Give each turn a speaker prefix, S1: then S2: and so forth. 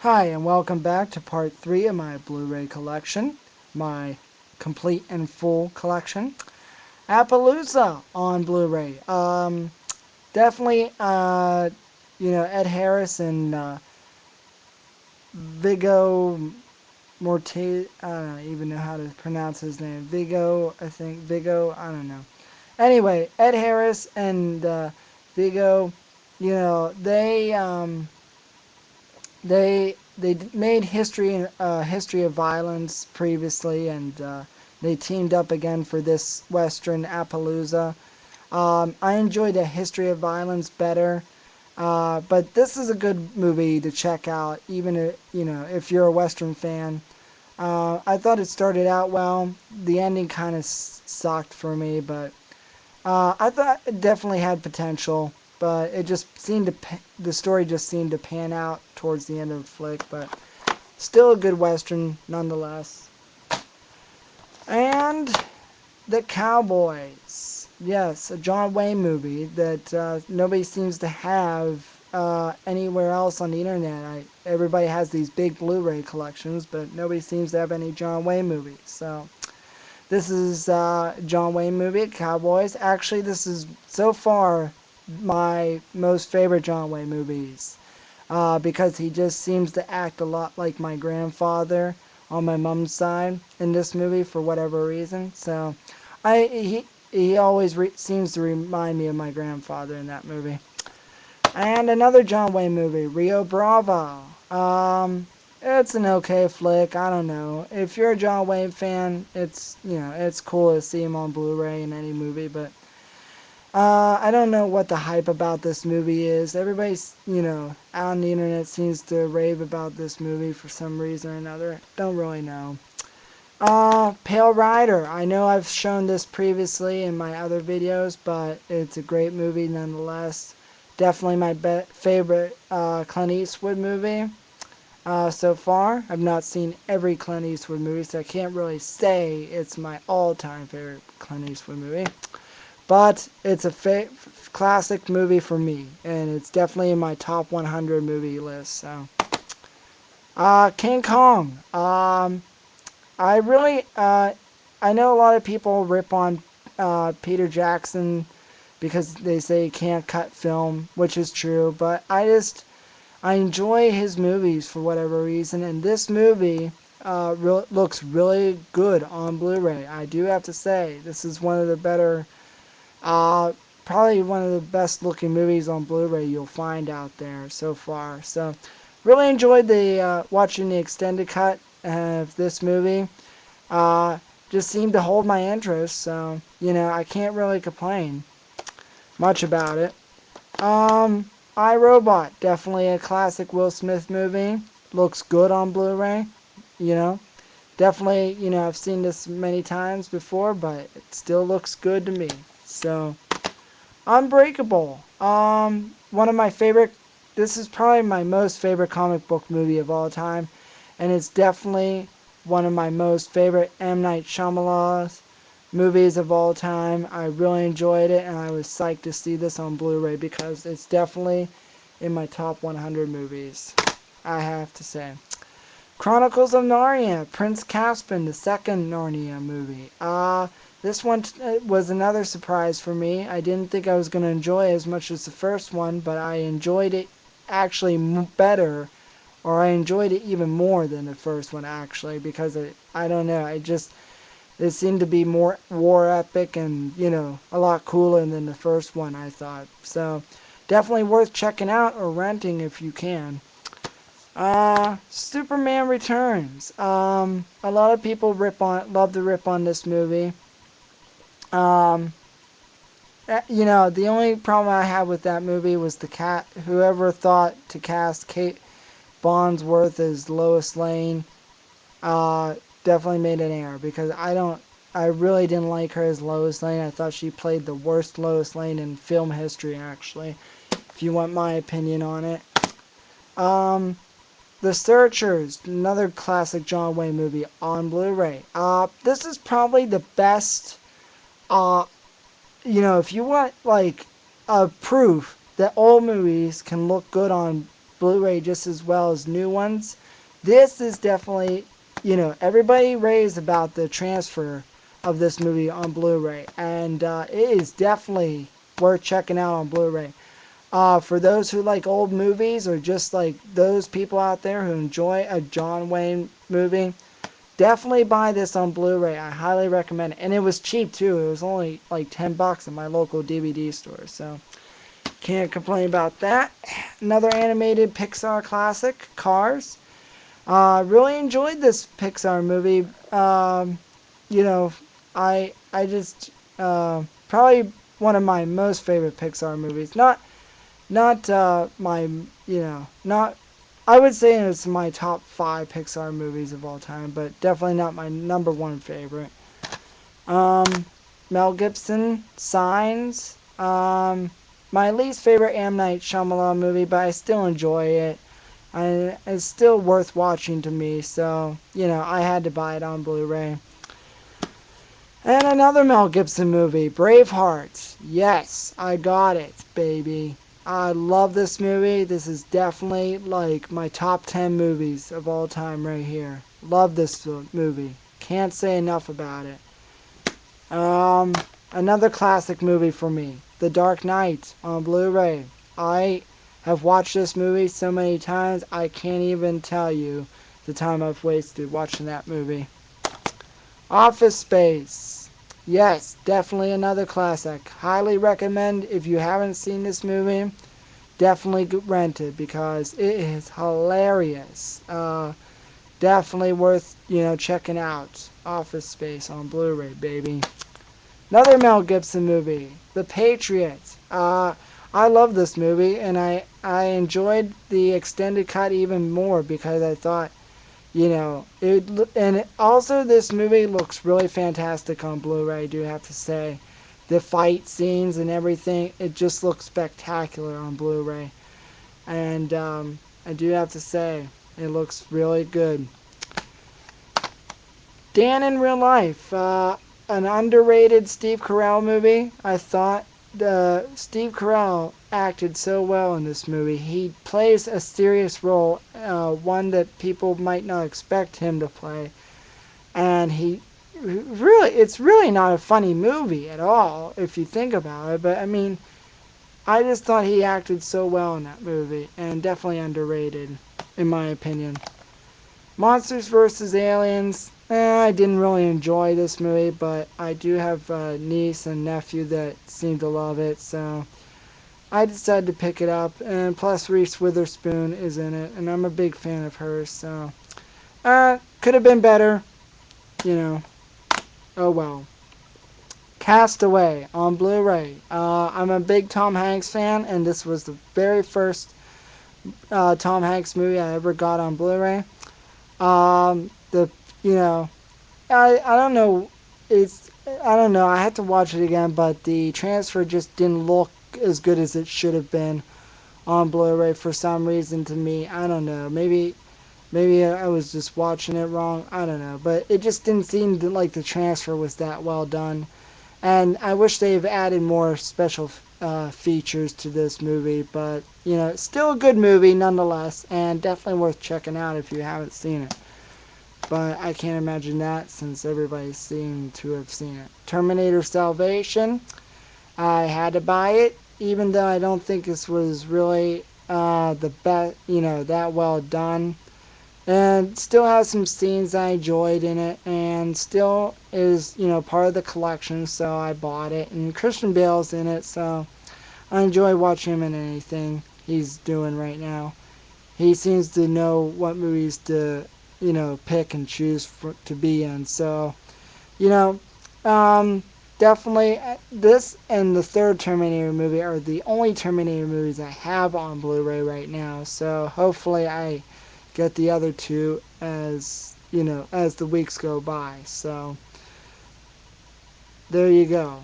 S1: Hi, and welcome back to part 3 of my Blu-ray collection, my complete and full collection. Appaloosa on Blu-ray. Definitely, Ed Harris and Viggo Morte. I don't even know how to pronounce his name. Viggo, I think. Viggo, I don't know. Anyway, Ed Harris and Viggo, they made history of violence previously, and they teamed up again for this Western Appaloosa. I enjoyed A History of Violence better, but this is a good movie to check out, even if you're a Western fan. I thought it started out well. The ending kind of sucked for me, but I thought it definitely had potential, but it just seemed the story just seemed to pan out towards the end of the flick, but still a good Western nonetheless. And The Cowboys. Yes, a John Wayne movie that nobody seems to have anywhere else on the internet. Everybody has these big Blu-ray collections, but nobody seems to have any John Wayne movies. So this is John Wayne movie, Cowboys. Actually, this is so far my most favorite John Wayne movies because he just seems to act a lot like my grandfather on my mom's side in this movie for whatever reason. So he always seems to remind me of my grandfather in that movie. And another John Wayne movie, Rio Bravo. It's an okay flick. I don't know. If you're a John Wayne fan, it's cool to see him on Blu-ray in any movie, but I don't know what the hype about this movie is. Everybody's, out on the internet seems to rave about this movie for some reason or another. Don't really know. Pale Rider. I know I've shown this previously in my other videos, but it's a great movie nonetheless. Definitely my favorite Clint Eastwood movie so far. I've not seen every Clint Eastwood movie, so I can't really say it's my all-time favorite Clint Eastwood movie. But it's a classic movie for me, and it's definitely in my top 100 movie list. So, King Kong. I really, I know a lot of people rip on Peter Jackson because they say he can't cut film, which is true. But I enjoy his movies for whatever reason, and this movie looks really good on Blu-ray. I do have to say, this is one of the better. Probably one of the best looking movies on Blu-ray you'll find out there so far. So, really enjoyed the watching the extended cut of this movie. Just seemed to hold my interest, so I can't really complain much about it. I, Robot, definitely a classic Will Smith movie. Looks good on Blu-ray. Definitely, I've seen this many times before, but it still looks good to me. So, Unbreakable. One of my favorite. This is probably my most favorite comic book movie of all time, and it's definitely one of my most favorite M. Night Shyamalan's movies of all time. I really enjoyed it, and I was psyched to see this on Blu-ray because it's definitely in my top 100 movies, I have to say. Chronicles of Narnia, Prince Caspian, the second Narnia movie. This one was another surprise for me. I didn't think I was going to enjoy it as much as the first one, but I enjoyed it actually better, or I enjoyed it even more than the first one actually, because I don't know, it seemed to be more war epic and, a lot cooler than the first one, I thought. So, definitely worth checking out or renting if you can. Superman Returns. A lot of people love to rip on this movie. The only problem I had with that movie was whoever thought to cast Kate Bosworth as Lois Lane, definitely made an error because I really didn't like her as Lois Lane. I thought she played the worst Lois Lane in film history, actually, if you want my opinion on it. The Searchers, another classic John Wayne movie on Blu-ray. This is probably the best, if you want, like, a proof that old movies can look good on Blu-ray just as well as new ones. This is definitely, everybody raves about the transfer of this movie on Blu-ray, and it is definitely worth checking out on Blu-ray. For those who like old movies, or just like those people out there who enjoy a John Wayne movie, definitely buy this on Blu-ray. I highly recommend it. And it was cheap too. It was only like $10 at my local DVD store, so can't complain about that. Another animated Pixar classic, Cars. Really enjoyed this Pixar movie. I just probably one of my most favorite Pixar movies. Not my not. I would say it's my top 5 Pixar movies of all time, but definitely not my number 1 favorite. Mel Gibson, Signs. My least favorite M. Night Shyamalan movie, but I still enjoy it. It's still worth watching to me, so, I had to buy it on Blu-ray. And another Mel Gibson movie, Braveheart. Yes, I got it, baby. I love this movie. This is definitely like my top 10 movies of all time right here. Love this movie. Can't say enough about it. Another classic movie for me, The Dark Knight on Blu-ray. I have watched this movie so many times, I can't even tell you the time I've wasted watching that movie. Office Space. Yes, definitely another classic. Highly recommend, if you haven't seen this movie, definitely rent it because it is hilarious. Definitely worth, checking out. Office Space on Blu-ray, baby. Another Mel Gibson movie, The Patriot. I love this movie, and I enjoyed the extended cut even more because I thought, also this movie looks really fantastic on Blu-ray, I do have to say. The fight scenes and everything, it just looks spectacular on Blu-ray. And I do have to say, it looks really good. Dan in Real Life, an underrated Steve Carell movie. I thought Steve Carell acted so well in this movie. He plays a serious role, one that people might not expect him to play. And it's really not a funny movie at all, if you think about it. But, I just thought he acted so well in that movie, and definitely underrated, in my opinion. Monsters vs. Aliens. I didn't really enjoy this movie, but I do have a niece and nephew that seem to love it, so I decided to pick it up. And plus Reese Witherspoon is in it, and I'm a big fan of hers, so could have been better, oh well. Castaway on Blu-ray. I'm a big Tom Hanks fan, and this was the very first Tom Hanks movie I ever got on Blu-ray. I don't know. I don't know. I had to watch it again, but the transfer just didn't look as good as it should have been on Blu-ray for some reason to me. I don't know. Maybe I was just watching it wrong. I don't know. But it just didn't seem like the transfer was that well done. And I wish they've added more special features to this movie. But, it's still a good movie nonetheless. And definitely worth checking out if you haven't seen it. But I can't imagine that since everybody seemed to have seen it. Terminator Salvation. I had to buy it, even though I don't think this was really the best, that well done. And still has some scenes I enjoyed in it, and still is, part of the collection, so I bought it. And Christian Bale's in it, so I enjoy watching him in anything he's doing right now. He seems to know what movies to, pick and choose to be in. So, definitely this and the third Terminator movie are the only Terminator movies I have on Blu-ray right now. So hopefully I get the other two as the weeks go by. So there you go.